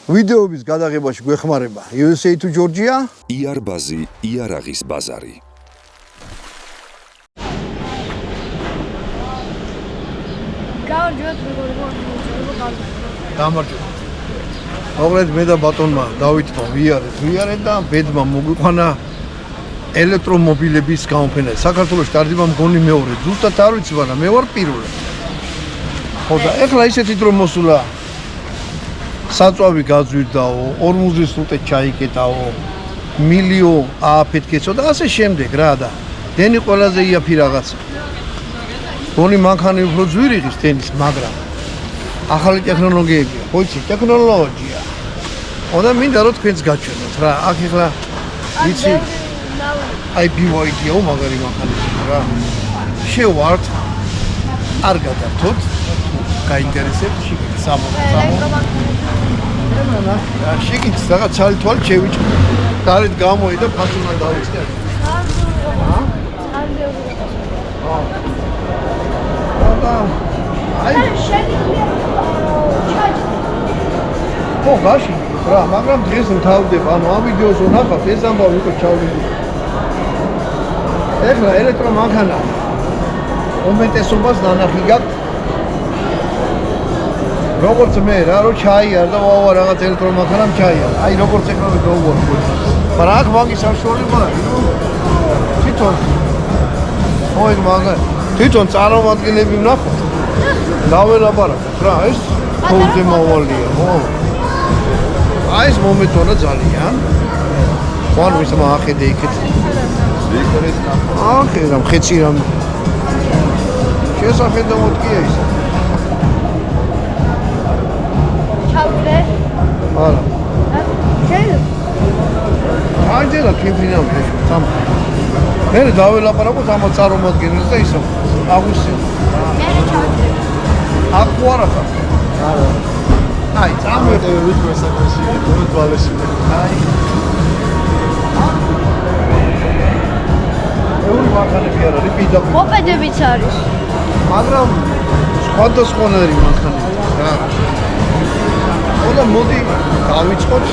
ვიდეოების გადაღებაში გვეხმარება USA to Georgia, იარბაზი, იარაღის ბაზარი. გავარჯოთ როგორ გამარჯობა. მოკლედ მე და ბატონმა დავითმა ვიარეთ და ბედმა მოგვიყვანა ელექტრომობილების გამოფენა. საქართველოს ტარდება მგონი მეორე. ზუსტად არ ვიცი, მაგრამ მე ვარ პირველი. ხო და ეხლა ისეთი დრო მოსულა. საწვავი გაძვირდაო, 40 სულტე ჩაიკეტაო, მილიო ააფეთქეცო და ასე შემდეგ რა და დენი ყველაზე იაფი რაღაცა. გონი მანქანი უფრო ძვირი ღირს დენის, მაგრამ ახალი ტექნოლოგიებია, ხო იცი, ტექნოლოგია. და მინდა რომ თქვენც გაჩვენოთ რა, აქ ეხლა ვიცი აი BYD-ო მაგარი მანქანა რა. შევართ არ გადართოთ, გაინტერესებთ შიგნით შიგნით რაღაც ჩალითვალ შევიჭრე. გარეთ გამოიდა ფასუნა დავიწყე. აი შეგიძლია ჩაჭრა. ხო, გაში რა, მაგრამ დღეს მთავრდება, ანუ ამ ვიდეოს ვნახავთ, ეს ამბავი უკვე ჩავდები. ეხლა ელექტრომანქანა უმეტესობას ნანახი გაქვთ. როგორც მე რა, რომ ჩაიარდა, ვავა რაღაც ელექტრომანქანამ ჩაიარდა. აი როგორც ეხლა გავუვარ. მაგრამ აქ მაგის საშუალება არის, რომ თვითონ ოღონდ მაგას თვითონ წარმომადგენლები ვნახოთ. დაველაპარაკოთ რა, ეს ფულზე მოვალია, ხო? აი ეს მომეწონა ძალიან. ხوان ვის მაახედე იქეთ. ახედე რამ ხეცი რამ. შესახედავად კია ის. ჩავდე. არა. შეიძლება. აიძელა კიფრინამ ეს სამ. მე დაველაპარაკოთ ამ წარმომადგენელს და ისო. აგვისი. მე ჩავდე. აქ ვარა ხარ. არა. აი, წამოდი ვიტყვი საკაში, თვალეში. აი. ეური მანქანები არ არის, პიდა. მოპედებიც არის. მაგრამ სხვადასხვანაირი მანქანები რა. და მოდი დავიწყოთ.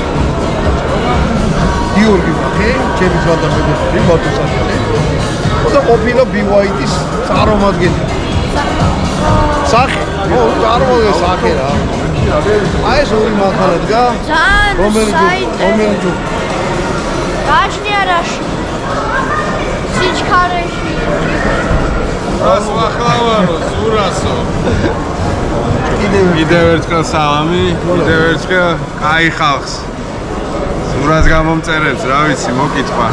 გიორგი ვახე, ჩემი ზვადასხმელი მოტოციკლი. და ყოფილა BYD-ის წარმომადგენელი. სახე, ო, წარმომადგენელი სახე რა. აი ეს ორი მანქანა დგა. რომელი ჯო? გაჩნია რაში. სიჩქარეში. რას ვახლავარო, ზურასო. კიდევ ერთხელ სალამი, კიდევ ერთხელ კაი ხალხს. ზურას გამომწერებს, რა ვიცი, მოკითხვა.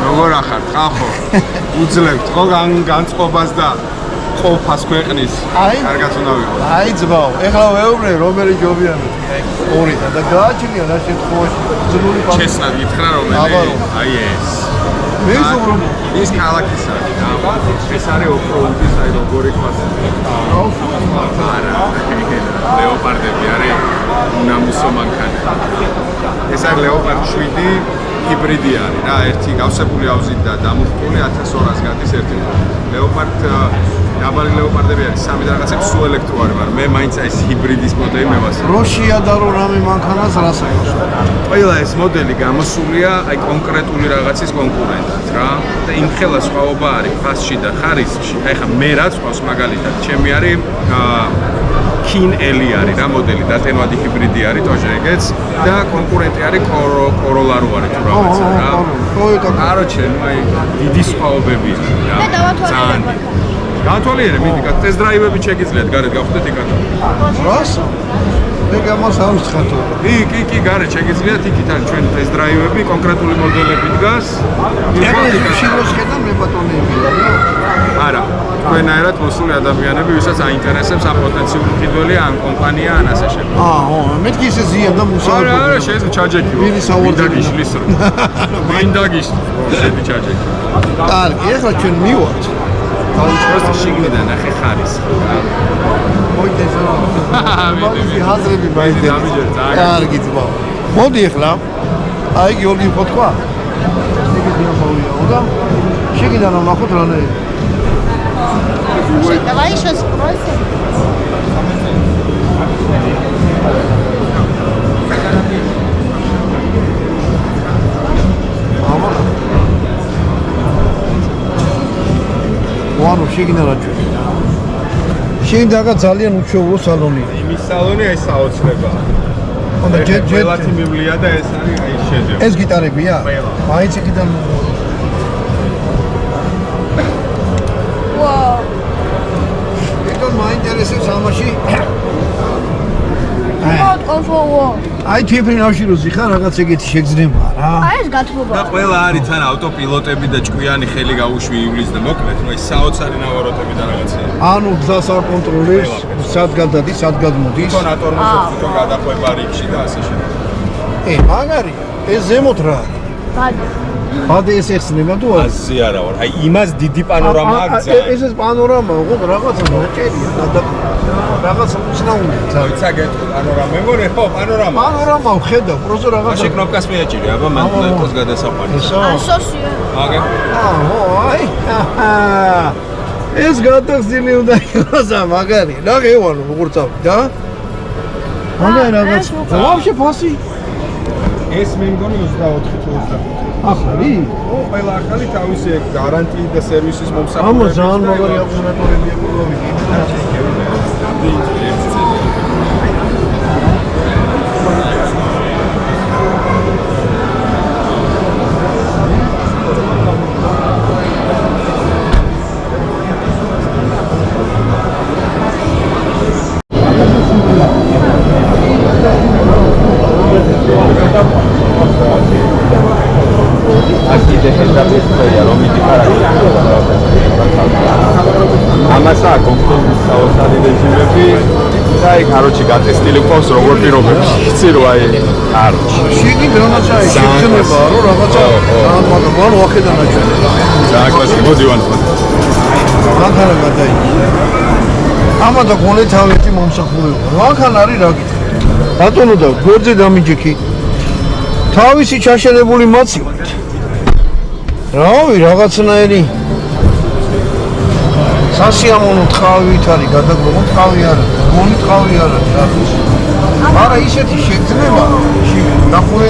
როგორ ახართ, ხალხო? უძლებთ ხო განწყობას და ყოფას ქვეყნის. კარგად უნდა ვიყო. აი ძმაო, ეხლა ვეუბნე რომელი ჯობია მე. ორი და გააჩნია რა შემთხვევაში ძნული პასუხი. ჩესად გითხრა რომელი? აი ეს. მე ზოგადად ის ქალაქის არის რა. ეს არის ოფროუდის, აი როგორი კლასი. არა, ლეოპარდები არის უნამუსო მანქანა. ეს არის ლეოპარდ 7 ჰიბრიდი არის რა, ერთი გავსებული ავზით და დამუხტული 1200 გადის ერთი. ლეოპარდ დაბალი ლეოპარდები არის, სამი და რაღაცები სულ ელექტრო არის, მაგრამ მე მაინც ეს ჰიბრიდის მოდელი მევასწრებ. როშია და რო რამე მანქანას რას აქვს? ყველა ეს მოდელი გამოსულია აი კონკრეტული რაღაცის კონკურენტად რა და იმხელა სხვაობა არის ფასში და ხარისხში. აი ხა მე რაც ყავს მაგალითად, ჩემი არის Kin Eli არის რა მოდელი, დატენვადი ჰიბრიდი არის Toyota-ს და კონკურენტი არის Corolla რო არის თუ რაღაცა რა. Короче, აი დიდი სხვაობებია რა. მე დავათვალიერებ. გავთვალიერე, მიდი ტესტ დრაივები შეგიძლიათ გარეთ გავხდეთ იქათა. რას? მე გამას არ ვცხადო. კი, გარეთ შეგიძლიათ იქით არის ჩვენ ტესტ დრაივები, კონკრეტული მოდელები დგას. შინოს ხედა მე ბატონები რა. არა, თქვენაერად მოსული ადამიანები, ვისაც აინტერესებს ამ პოტენციური მყიდველი ან კომპანია ან ასე შემდეგ. ხო, მეთქი ისე ზიან და მუსაური. არა, შეიძლება ჩაჯექიო. მინდა გიშლის რო. მინდა გიშლის, შედი ჩაჯექი. კარგი, ეხლა ჩვენ მივართ. დავიწყოთ შიგნიდან ახე ხარისხი რა. მოიდეს. მიდი. ჰაზრები მაინდა. კარგი ძმა. მოდი ეხლა. აი გიორგი ფოტკვა. შეგიძლია მოვიაო და შეგიდან ვნახოთ რანაირად. Давай сейчас спросим. ვანო შეგინა რა ჩვენ შენ დაგა ძალიან უჩვეულო სალონია იმის სალონი ეს საოცრებაა უნდა ყველათი მივლია და ეს არის აი შეჯება ეს გიტარებია მაინც იქიდან ვაუ. ეკონ მაინტერესებს ამაში What control? აი თიფრი ნავშიროზე ხარ რაღაც ეგეთი შეგზნება რა აი ეს გათბობა. და ყველა არის თან ავტოპილოტები და ჭკვიანი ხელი გაუშვი ივლის და მოკლედ ნუ ეს საოცარი ნავაროტები და რაღაცა ანუ გზას არ კონტროლებს სად გადადის სად გადმოდის თვითონ ატორმოსებს თვითონ გადაყვება რიგში და ასე შემდეგ მაგარი ეს ზემოთ რა ბადი. ბადე ეს ეხსნება თუ არა აზი არა ვარ აი იმას დიდი პანორამა აქვს ეს პანორამა ხო რაღაცა ნაჭერია რაღაცა უცნაურია ცა გეტყვი პანორამა მეგონი ხო პანორამა პანორამა ვხედავ პროზო რაღაცა მაშინ კნოპკას მიაჭირე აბა მან ლეპოს გადასაყვანი ასოსია. აგე აი ეს გადახსნილი უნდა იყოს მაგარი რა გეوانო როგორ წავდი და მაგარი რაღაც ვაფშე ფასი ეს მე მგონი 24 თუ 25 ახალი ო ყველა ახალი თავისი გარანტიით და სერვისის მომსახურებით ამა ძალიან მაგარი აკუმულატორებია პრობლემი ამასაა კონკრეტული საოცარი რეჟიმები და აი კაროჩი გატესტილი ყავს როგორ პირობებში იცი რომ აი კაროჩი შეგი რაღაცა შეგრძნება რომ რაღაცა ძალიან მაგარი ვანო ახედა ნაჭერი ძალიან კლასი მოდი ვანო მანქანა გადაიჭი ამა და გონე თავეთი მომსახურება მანქანა არის რა გითხრა ბატონო და გორძე დამიჯექი თავისი ჩაშენებული მოცივით რავი რაღაცნაირი სასიამოვნო ტყავით არის გადაგრომა ტყავი არა გონი ტყავი არა არა ისეთი შეგრძნება ნახულე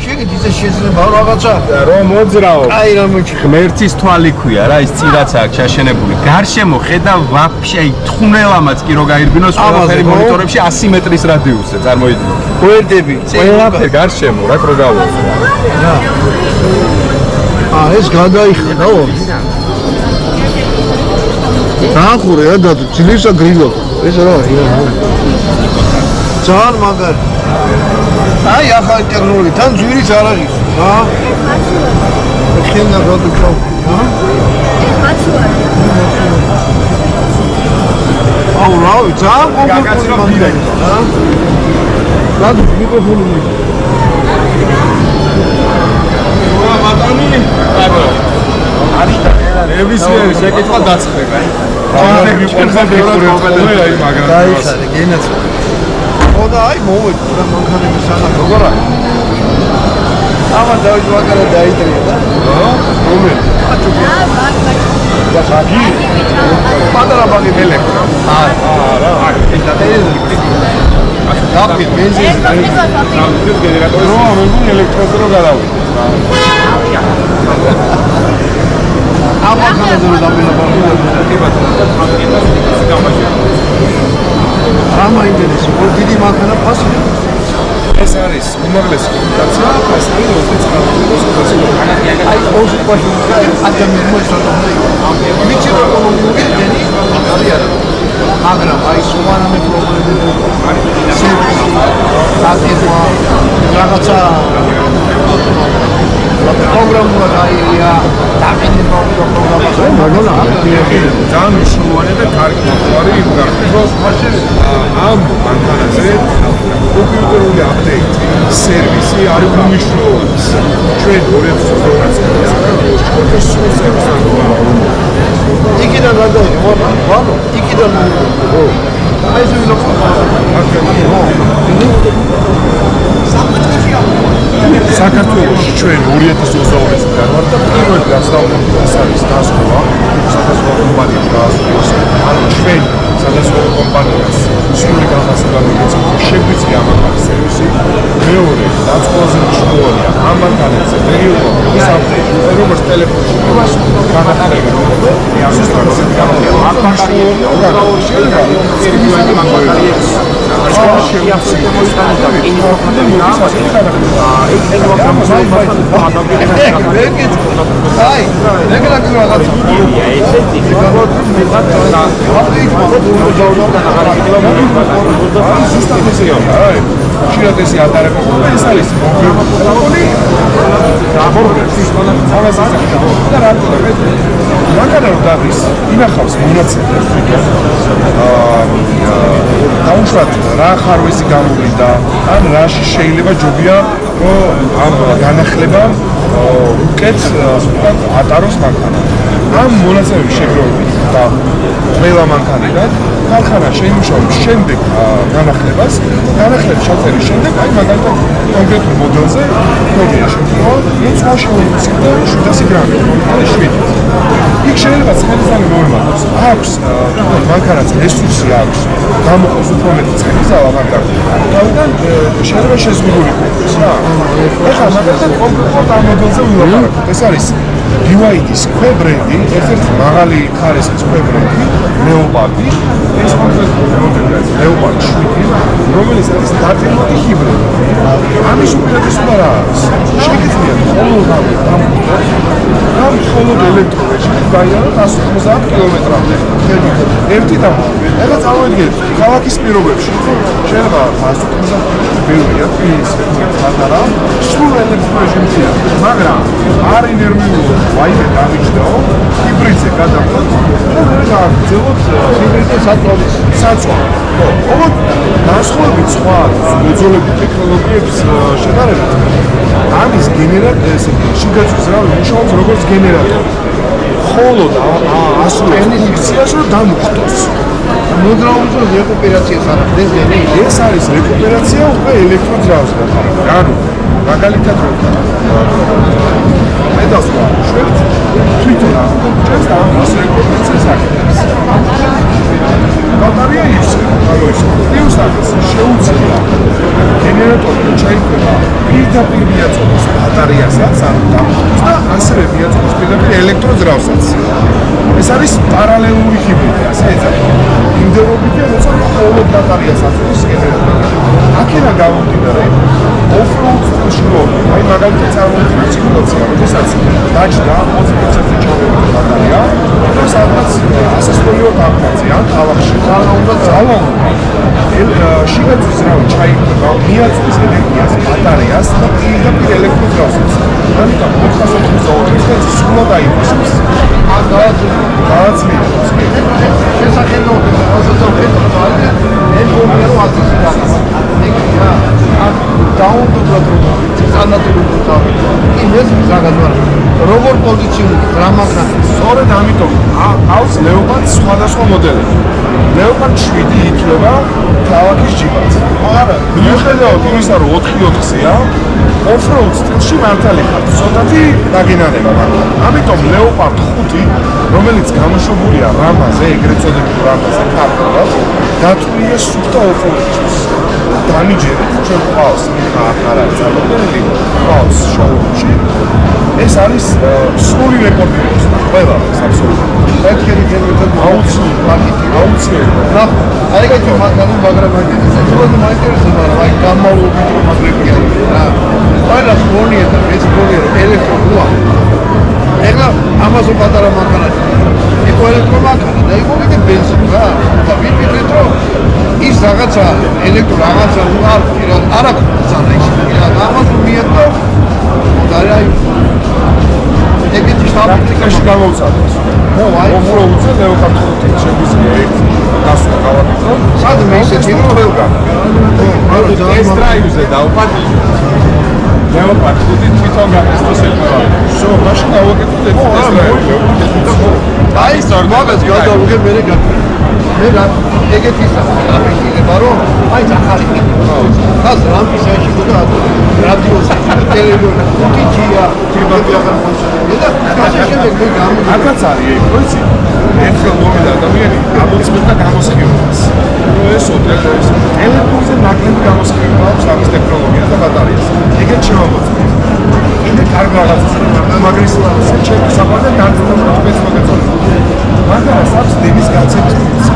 შეგეთ ისე შეძნება რაღაცა რომ მოძრაო აი რა მოჭი ღმერთის თვალი ქვია რა ის წირაც აქვს ჩაშენებული გარშემო ხედავ ვაფშე აი თხუნელამაც კი რო გაირბინოს ყველაფერი მონიტორებში 100 მეტრის რადიუსზე წარმოიდგინე გვერდები ყველაფერი გარშემო რა რო გავუძე ეს გადაიხედა დაახურე რა დადო ძლივსა გრილო ეს რა ძალიან მაგარი აი ახალი ტექნოლოგია თან ძვირიც არ არის რა ხენდა გადაჭო ეს მაცუარი. აუ რავი ძალიან კომფორტული მაგარი რა დადო მიკროფონი ბატონი არის და ნებისმიერი შეკითხვა დაწყდება ჩანები ყველგან დეკორატია აი მაგრამ დაიხარე გენაც ხო და აი მოვედი რა მანქანები სადა როგორ არის ამან დავით მაგარა დაიტრია და რომელი და ხაგი პატარა ბაგი ელექტრო არა ეს დატეიზი დაფი ბენზინი ეს გენერატორი რო ამენ ელექტროზე რო გადავიდეთ აბა ხანძრო დამილაბარი რა მაინტერესებს ხო დიდი მანქანა ფასი ეს არის უმაღლესი კომუნიკაცია ფასი აი ოზი პაში ადამიანი მოიწონდა ვიცი რომ ეკონომიკური დენი არის მაგრამ აი სუვანამე პრობლემები სერვისი აკეთვა რაღაცა პროგრამულად აირია დაყენება უნდა პროგრამაზე მაგალა ძალიან მნიშვნელოვანი და კარგი მოყვარი იმ გარკვეულ რომ ამ მანქანაზე კომპიუტერული აპდეიტი სერვისი არის უმნიშვნელოვანესი ჩვენ 2020 წელს იქიდან გადავიდა ვანო იქიდან ხო აი ეს ვინო საქართველოში ჩვენ 2022 წლიდან ვარ და პირველი გასწავლები ეს არის დასკოლა სადაც კომპანია გასწავლის ან ჩვენ სადაც კომპანიას სრული განხასება მოგეწევთ, შეგვიძლია ამან სერვისი. მეორე, რაც ყველაზე მნიშვნელოვანია, ამ მანქანებზე პერიოდულად ის აპდეიტი, როგორც ტელეფონში მას განახილება მოხდება, ზუსტად ისეთი განახილება. ამ მანქანაში შეიძლება მაგალითად შეიძლება ეს ატარება ეს არის მოგებული და რატომ მაგალითად დადის ინახავს მონაცემებს დაუშვათ რა ხარვეზი გამოვლინდა ან რა შეიძლება ჯობია რომ ამ განახლებამ უკეთ ატაროს მანქანა ამ მონაცემების შეგროვებით და ყველა მანქანიდან ქარხანა შეიმუშავებს შემდეგ განახლებას ჩაწერის შემდეგ აი მაგალითად კონკრეტულ მოდელზე მოდია შემთხვევა რომ სხვა შეუძლია 700 გრამი ან 7 იქ შეიძლება ცხენისგან მოემართოს აქვს მანქანაც რესურსი აქვს გამოყოს უფრო მეტი ცხენისალა მანქანა თავიდან შეიძლება შეზღუდული იყოს რა ეხლა მაგალითად კონკრეტულად ამ მოდელზე ვილაპარაკოთ ეს არის BYD-ის ქვებრენდი, ერთ-ერთი მაღალი ხარისხის ქვებრენდი, ლეოპარდი. ეს კონკრეტული მოდელი არის ლეოპარდ 7, რომელიც არის დატირმადი ჰიბრიდი. ამის უპირატესობა რა არის? შეგიძლიათ მხოლოდ ამ მხოლოდ ელექტრორეჟიმით გაიაროთ 150 კილომეტრამდე. ერთი და ეხლა წავედგეთ ქალაქის პირობებში. შეიძლება 150 ბევრია, პატარა, სულ ელექტრორეჟიმია, მაგრამ არ ინერვიულობ ვაიმე დამიჯდაო, ჰიბრიდზე გადავხოთ და მე გავაგრძელოთ ჰიბრიდის საწვავი. ხო, ოღონდ განსხვავებით სხვა მოძველებული ტექნოლოგიების შედარებით, ამის შიგაწვის რავი მუშაობს როგორც გენერატორი. მხოლოდ ასრულებს ფუნქციას, რომ დამუხტოს. მოძრაობის რეკუპერაციას არ ახდენს გენი? ეს არის რეკუპერაცია უკვე ელექტროძრავისგან. ანუ მაგალითად რომ მეტალს ვაშვებთ, თვითონ ჭერს და ამას რეკუპერაციას აკეთებს. ბატარეა ის არის შეუძლია გენერატორი ჩაიქმნა პირდაპირ მიაწოდოს ბატარეასაც ან დამხობს და ასევე მიაწოდოს პირდაპირ ელექტროძრავსაც. ეს არის პარალელური ჰიბრიდი, ასე ეძახება. იმდენობით როცა მხოლოდ ბატარეას აწვდის გენერატორი. აქედან გამომდინარე off-road შრომი, აი მაგალითად წარმოვიდგინეთ სიტუაცია, როდესაც დაჯდა 20%-ზე ჩამოვიდა ბატარეა, და სადღაც ასასვლელიო კამპანიაზე ან ქალაქში ძალა უნდა შიგაწვის რავი ჩაიქმნება, მიაწვის ენერგიას ბატარეას და პირდაპირ ელექტროძრავსაც. ამიტომ 482 სულად აიფასებს. ან გააცლიერებს. შესაძლოა როგორ პოზიციონირებს რა მანქანა? სწორედ ამიტომ აქვს ლეოპარდ სხვადასხვა მოდელები. ლეოპარდ 7 ითვლება ქალაქის ჯიპად. არა, მიუხედავად იმისა, რომ 4-4-ია, off-road სტილში მართალი ხარ. ცოტათი დაგინანება მაგრამ. ამიტომ ლეოპარდ 5, რომელიც გამოშვებულია რამაზე, ეგრეთ წოდებულ რამაზე ქართულად, დათვლილია სუფთა off-road-ისთვის. დამიჯერეთ, ჩვენ ყავს არ არის წარმოდგენილი, ყავს შოურუმში. ეს არის სრული რეკორდი ყველა აბსოლუტურად. ერთგენი გენერატორი აუცილებლად. ნახო, აი ეგეთი მანქანა, მაგრამ ეს მაინტერესებს, მაგრამ აი გამავლობით რომ მაგრებია რა. ყველა გონია და ეს გონია ელექტროა. ეხლა ამაზე პატარა მანქანა. იქ ელექტრომანქანა და იქ მოგიგე ბენზინი რა. და ვიფიქრეთ რომ ის რაღაცა ელექტრო რაღაცა არ აქვს ძალა ის. ამას მიეტყო და აი ეგეთი პრაქტიკაში გამოვცადოთ. ო აი off-road-ზე ლეოპარდ 5 შეგვიძლია ერთ გასვლა გავაკეთოთ. სადმე ისეთი რომ ყველგან. ეს დრაივზე დავპატიჟო. ლეოპარდ 5 თვითონ გაკეთოს ეხლა. შო, მაშინ გავაკეთოთ ეს დრაივი. აი მაგას გადავიღე მე რა ეგეთისა აფიქრება რომ აი ახალი ხას რამის ეშიგოდა რადიოს ტელევიზორ ტიჩია ტიბაკი ახალ კონცერტი და შემდეგ მე გამო აკაც არის ექოიცი ერთხელ მომიდა ადამიანი ამოწმებდა გამოსხივებას ეს ტელეფონზე ნაკლები გამოსხივება აქვს ამის ტექნოლოგია და ბატარეას ეგეთ შემოგვიწევს კიდე კარგი რაღაცა მაგრის ჩემი საფარდა განცდომა თქვენს მოგეწონა მაგას აქვს დენის განცემის ფუნქცია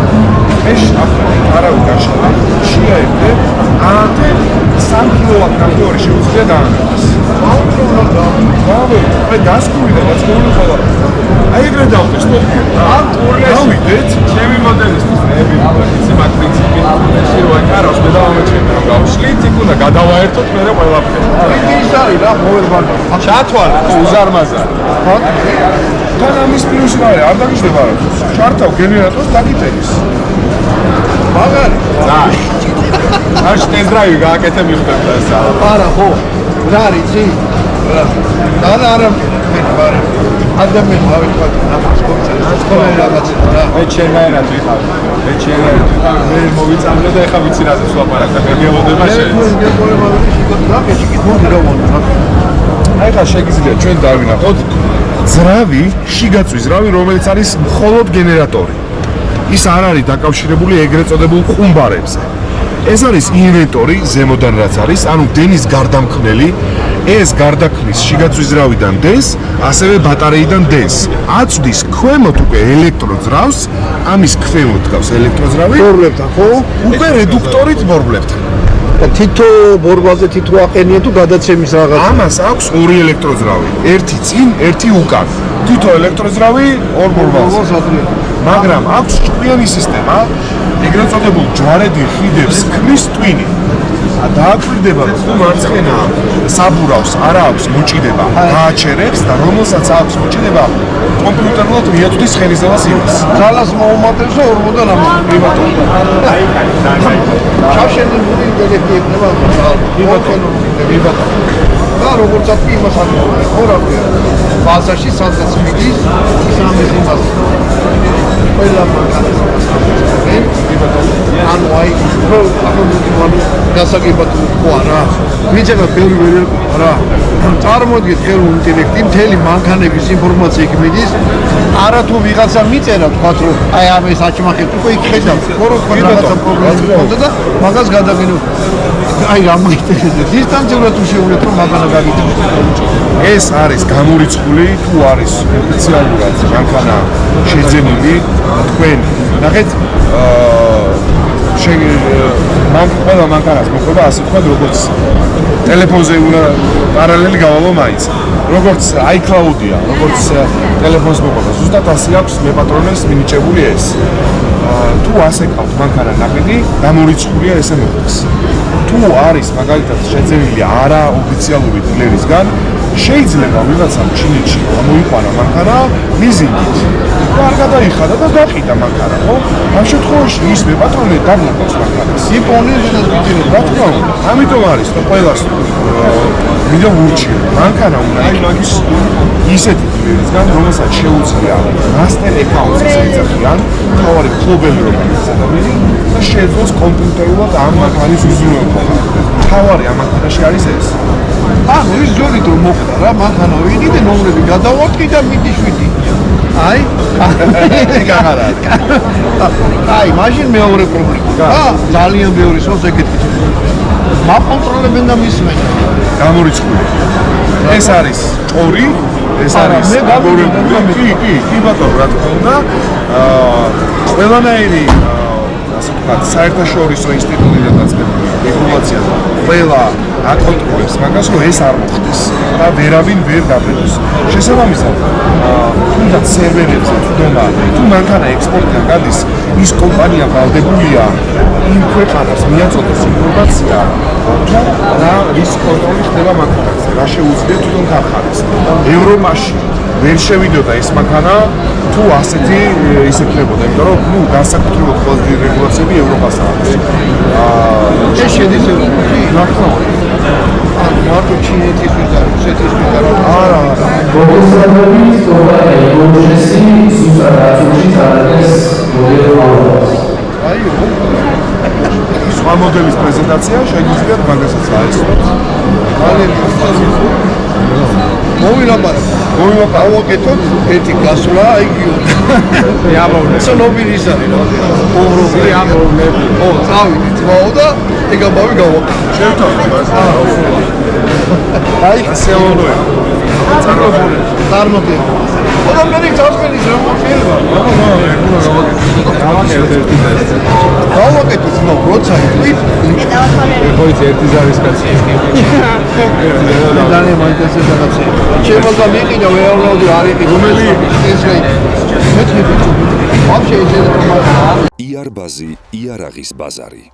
ეს არავინ გაშალა შეაერთე ანტე 3 კილოვატ გამტორი შეუძლია დაანებოს აი გასკურიდა გასკურული ხოლმე აი ეგრე დავყეს დავიდეთ ჩემი მოდელისთვის ნები ისე მაგ პრინციპი შეიძლება კარავს მე დავამეჩნია რომ გავშლით იქ უნდა გადავაერთოთ მე ყველაფერი ის არის რა მოერბანა ჩათვალე უზარმაზარ თან ამის პლუსი რა არის არ დაგიჟდება რა ჩართავ გენერატორს დაგიტენის მაგარი არ შტეზრაივი გააკეთე მივხვდები ეს არა ხო რა არის იცი და არა მე ადამიანი ავიწყოთ ნახოს კონცერტს რაღაცა რა მე ჩემერად ვიყავ მე ჩემერად მე მოვიწამლე და ეხა ვიცი რაზეც ვაპარაკ და მე მივოდება აი ხა შეგიძლია ჩვენ დავინახოთ ძრავი შიგაწვის ძრავი რომელიც არის მხოლოდ გენერატორი ის არ არის დაკავშირებული ეგრეთ წოდებულ ყუმბარებზე ეს არის ინვენტორი ზემოდან რაც არის ანუ დენის გარდამქმნელი ეს გარდაქმნის შიგაწვის ძრავიდან დენს ასევე ბატარეიდან დენს აწვდის ქვემოთ უკვე ელექტროძრავს ამის ქვემოთ დგავს ელექტროძრავი ბორბლებთან ხო უკვე რედუქტორით ბორბლებთან თითო ბორბალზე თითო აყენია თუ გადაცემის რაღაც ამას აქვს ორი ელექტროძრავი ერთი წინ ერთი უკან თითო ელექტროძრავი ორ ბორბალზე მაგრამ აქვს ჭკვიანი სისტემა ეგრეთ წოდებულ ჯვარედი ხიდებს ქმნის ტვინი დააკვირდება რომ თუ მარცხენა საბურავს არა აქვს მოჭიდება გააჩერებს და რომელსაც აქვს მოჭიდება კომპიუტერულად მიაწვდის ხელისძალას იმას ძალას მოუმატებს და ორმოდან ამბობ ჩავშენებული ინტელექტი ექნება და როგორც აქ იმას ამბობ ხო რა ბაზაში სადაც მიდის ის ამის იმას ყველა მაგალითად ანუ აი რო ახალმოწმული გასაგებად თქვა რა მიჯება ბევრი რა წარმოგიდგეთ ხელოვნური ინტელექტი მთელი მანქანების ინფორმაცია იქ მიდის არა თუ ვიღაცა მიწერა თქვა რომ აი ამ ეს აჩმახეთ უკვე იქ ხედავს ხო რომ რაღაცა პრობლემა ჰქონდა და მაგას გადაგინო აი რა მაინტერესებს დისტანციურად თუ შეუძლეთ რომ მაგანა გაგიჭიროთ ეს არის გამორიცხული თუ არის ოფიციალურად მანქანა შეძენილი თქვენ ნახეთ ყველა მანქანას მოხდება ასე თქვა როგორც ტელეფონზე უნდა პარალელი გავალო მაინც როგორც iCloud-ია როგორც ტელეფონს მოხდება ზუსტად ასე აქვს მე პატრონებს მინიჭებული ეს თუ ასე ყავთ მანქანა ნაკედი გამორიცხულია ესე მოხდეს თუ არის მაგალითად შეძენილი არა ოფიციალური დილერისგან შეიძლება ვიღაცამ ჩინეთში გამოიყვანა მანქანა ლიზინგით და არ გადაიხადა და დაყიდა მანქანა ხო? ამ შემთხვევაში ის მე პატრონი დაგმოყავს მანქანას იმპონენტი და ვიდეო რა თქმა უნდა ამიტომ არის და ყველას ვიდეო ურჩია მანქანა უნდა იქნას ისეთი დილერისგან რომელსაც შეუძლია master account-ს ეძახიან თავარი მფლობელი რომ არის ადამიანი და შეძლოს კომპიუტერულად ამ მანქანის უზრუნველყოფა თავარი ამ მანქანაში არის ეს ანუ ის ზოლით რომ მოხდა რა მანქანა ვიდი და ნომრები გადავარტყი და მიდი შვიდი აი გაღარა აი მაშინ მეორე პრობლემა ძალიან ბევრი სოს ეგეთი მაკონტროლებენ და მისმენ გამორიცხული ეს არის ჭორი ეს არის გამორიცხული კი ბატონო რა თქმა უნდა ყველანაირი ასე ვთქვათ საერთაშორისო ინსტიტუტიდან დაწყებული რეგულაცია ყველა აკონტროლებს მაგას რომ ეს არ მოხდეს და ვერავინ ვერ გაბედოს შესაბამისად თუნდაც სერვერებზე თუნდა თუ მანქანა ექსპორტიდან გადის ის კომპანია ვალდებულია იმ ქვეყანას მიაწოდოს ინფორმაცია თუ რა რის კონტროლი ხდება მანქანაზე რა შეუძლია თვითონ ქარხანას ევროპაში ვერ შევიდოდა ეს მანქანა თუ ასეთი ის ექნებოდა იმიტომ რომ ნუ განსაკუთრებულად ყველაზე რეგულაციები ევროპასა აქვს ეს შედის ევროპაში რა თქმა უნდა ანუ მარტო ჩინეთის ვიდა რუსეთის ვიდა არა Como sabemos, toda a სხვა მოდელის პრეზენტაცია შეგიძლიათ მაგასაც დაესწროთ. მოვილამაზ. გავაკეთოთ ერთი გასვლა, აიგიო. ცნობილი ის არის. უბრალოდ ამოვნები. ო, წავიდით, ძმაო და ეგ ამბავი გავაკეთოთ. შევთავაზეთ. აი, სეოლოე. წარმოგიდგენთ. ხოდა მე წავსკენის რა მოხდება? გავაკეთოთ, ნუ როცა იტყვით, ხოიც ერთი ზავის კაცი. ძალიან მაინტერესებს რაღაცა. შემოძა მიყიდა ვერავნაუდი არ იყიდა. რომელი? ეს რა იყო? მეთქი ბიჭო. ვაფშე შეიძლება იარბაზი იარაღის ბაზარი.